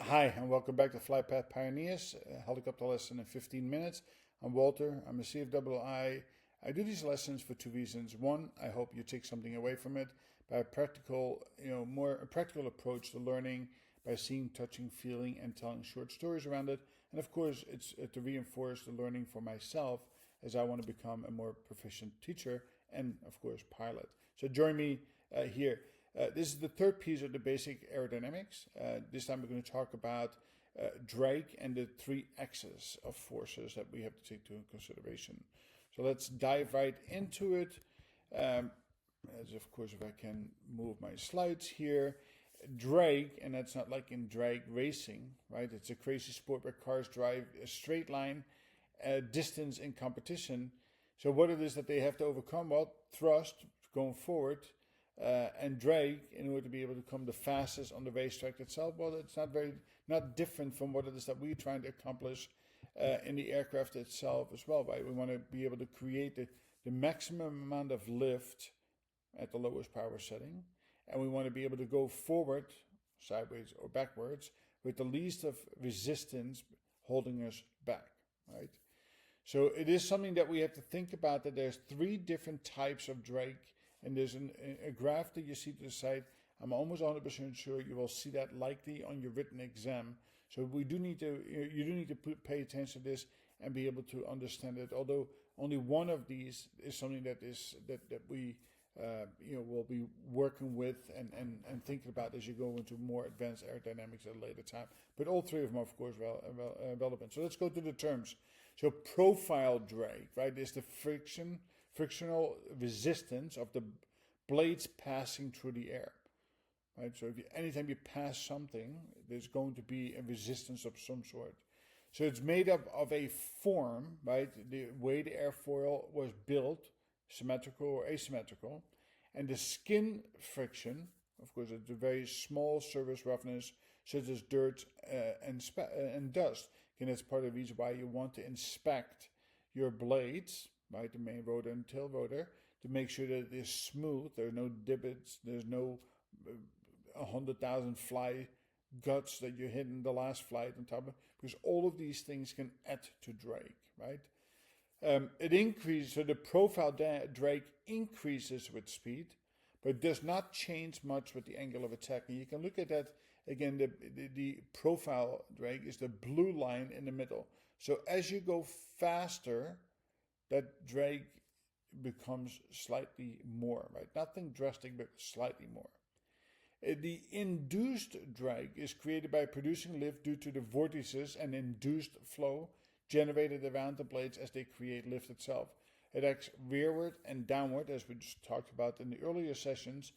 Hi, and welcome back to Flightpath Pioneers, a helicopter lesson in 15 minutes. I'm Walter, I'm a CFII. I do these lessons for two reasons. One, I hope you take something away from it by a practical, a practical approach to learning by seeing, touching, feeling, and telling short stories around it. And of course, it's to reinforce the learning for myself as I want to become a more proficient teacher and, of course, pilot. So join me here. This is the third piece of the basic aerodynamics. This time we're going to talk about drag and the three axes of forces that we have to take into consideration. So let's dive right into it. As of course, if I can move my slides here. Drag, and that's not like in drag racing, right? It's a crazy sport where cars drive a straight line distance in competition. So what it is that they have to overcome? Well, thrust going forward, and drag in order to be able to come the fastest on the racetrack itself. Well, it's not different from what it is that we're trying to accomplish in the aircraft itself as well, right? We want to be able to create the maximum amount of lift at the lowest power setting, and we want to be able to go forward, sideways or backwards, with the least of resistance holding us back, right? So it is something that we have to think about, that there's three different types of drag. And there's a graph that you see to the side. I'm almost 100% sure you will see that likely on your written exam. So you do need to pay attention to this and be able to understand it. Although only one of these is something that we will be working with and thinking about as you go into more advanced aerodynamics at a later time. But all three of them, of course, relevant. So let's go to the terms. So profile drag, right, is the frictional resistance of the blades passing through the air, right? So anytime you pass something, there's going to be a resistance of some sort. So it's made up of a form, right? The way the airfoil was built, symmetrical or asymmetrical, and the skin friction, of course, it's a very small surface roughness, such as dirt and dust. And that's part of the reason why you want to inspect your blades, right, the main rotor and tail rotor, to make sure that it is smooth. There are no divots. There's no 100,000 fly guts that you hit in the last flight on top of, because all of these things can add to drag, right? It increases, so the profile drag increases with speed, but does not change much with the angle of attack. And you can look at that again. The profile drag is the blue line in the middle. So as you go faster, that drag becomes slightly more, right? Nothing drastic, but slightly more. The induced drag is created by producing lift due to the vortices and induced flow generated around the blades as they create lift itself. It acts rearward and downward, as we just talked about in the earlier sessions.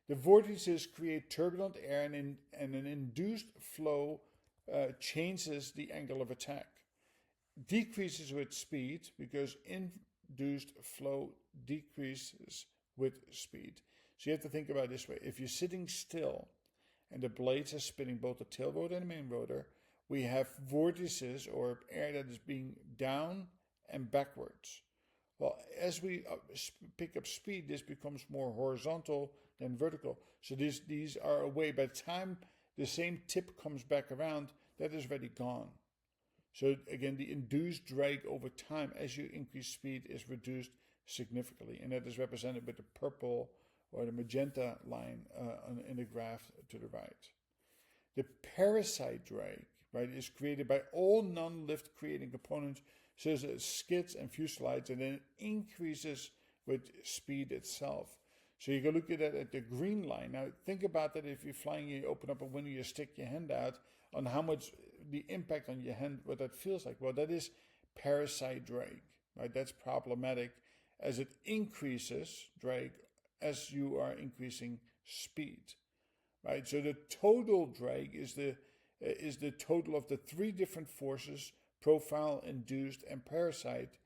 The vortices create turbulent air, and an induced flow changes the angle of attack. Decreases with speed because induced flow decreases with speed. So you have to think about it this way. If you're sitting still and the blades are spinning, both the tail rotor and the main rotor, we have vortices or air that is being down and backwards. Well, as we pick up speed, this becomes more horizontal than vertical. So these are away. By the time the same tip comes back around, that is already gone. So again, the induced drag over time as you increase speed is reduced significantly, and that is represented with the purple or the magenta line in the graph to the right. The parasite drag, right, is created by all non-lift creating components, such as skids and fuselages, and then it increases with speed itself. So you can look at that at the green line. Now think about that. If you're flying, you open up a window, you stick your hand out, on how much the impact on your hand, what that feels like. Well, that is parasite drag, right? That's problematic as it increases drag as you are increasing speed, right? So the total drag is the total of the three different forces: profile, induced, and parasite.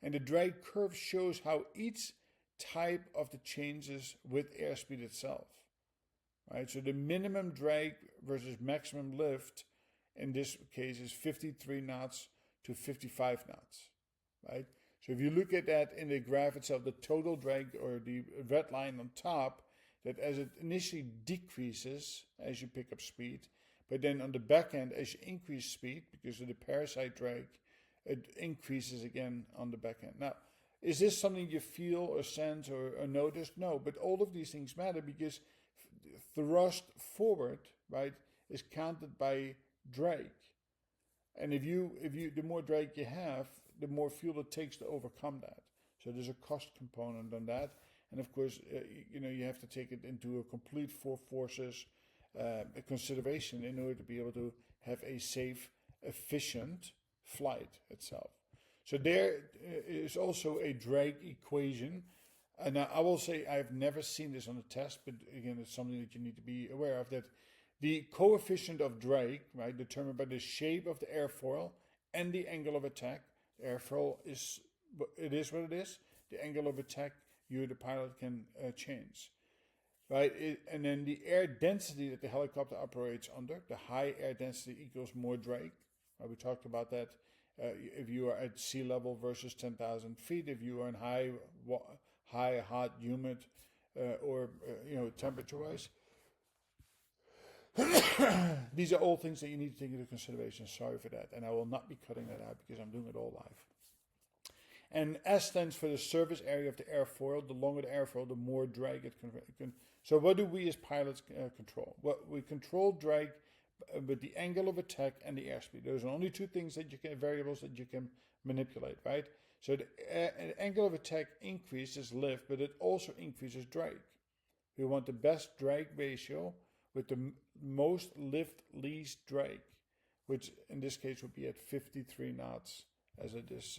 And the drag curve shows how each type of the changes with airspeed itself, right? So the minimum drag versus maximum lift in this case is 53 knots to 55 knots, right? So if you look at that in the graph itself, the total drag, or the red line on top, that as it initially decreases as you pick up speed, But then on the back end, as you increase speed, because of the parasite drag, it increases again on the back end. Now, is this something you feel or sense or notice? No, but all of these things matter because thrust forward, right, is counted by drag. And if you the more drag you have, the more fuel it takes to overcome that. So there's a cost component on that, and of course, you have to take it into a complete four forces consideration in order to be able to have a safe, efficient flight itself. So there is also a drag equation. And I will say I've never seen this on a test, but again, it's something that you need to be aware of, that the coefficient of drag, right, determined by the shape of the airfoil and the angle of attack. The airfoil is what it is. The angle of attack, you, the pilot, can change. Right, and then the air density that the helicopter operates under, the high air density equals more drag. We talked about that. If you are at sea level versus 10,000 feet, if you are in high, hot, humid, or temperature-wise, these are all things that you need to take into consideration. Sorry for that, and I will not be cutting that out because I'm doing it all live. And S stands for the surface area of the airfoil. The longer the airfoil, the more drag it can. So what do we as pilots control? Well, we control drag with the angle of attack and the airspeed. Those are only two things that variables that you can manipulate, right? So the angle of attack increases lift, but it also increases drag. We want the best drag ratio with the most lift, least drag, which in this case would be at 53 knots, as it is.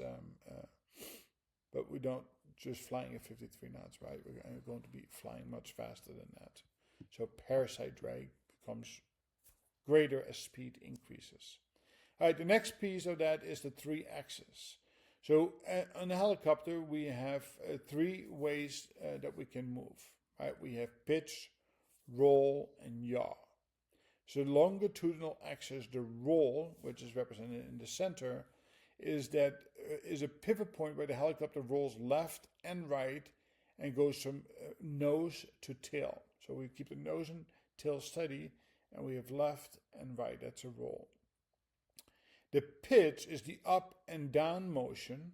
But we don't just flying at 53 knots, right? We're going to be flying much faster than that. So parasite drag becomes greater as speed increases. All right, the next piece of that is the 3 axes. So on a helicopter, we have 3 ways that we can move. Right? We have pitch, roll, and yaw. So the longitudinal axis, the roll, which is represented in the center, is a pivot point where the helicopter rolls left and right and goes from nose to tail. So we keep the nose and tail steady, and we have left and right. That's a roll. The pitch is the up and down motion.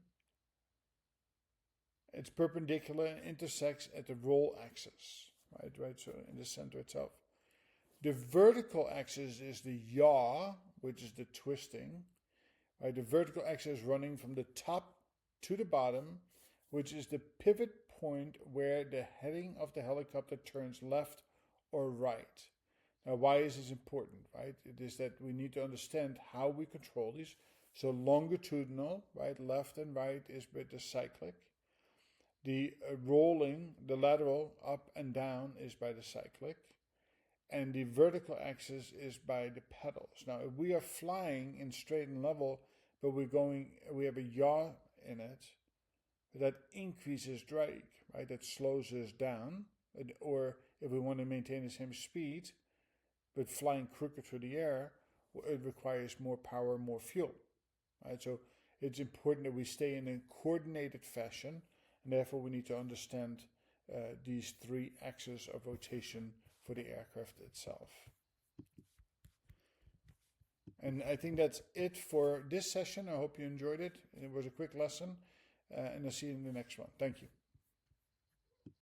It's perpendicular and intersects at the roll axis, right? So in the center itself. The vertical axis is the yaw, which is the twisting. Right, the vertical axis is running from the top to the bottom, which is the pivot point where the heading of the helicopter turns left or right. Now, why is this important, right? It is that we need to understand how we control these. So longitudinal, right, left and right is with the cyclic. The rolling, the lateral up and down is by the cyclic. And the vertical axis is by the pedals. Now, if we are flying in straight and level, but we have a yaw in it, that increases drag, right? That slows us down. Or if we want to maintain the same speed, but flying crooked through the air, it requires more power, more fuel, right? So it's important that we stay in a coordinated fashion, and therefore we need to understand these 3 axes of rotation for the aircraft itself. And I think that's it for this session. I hope you enjoyed it. It was a quick lesson, and I'll see you in the next one. Thank you.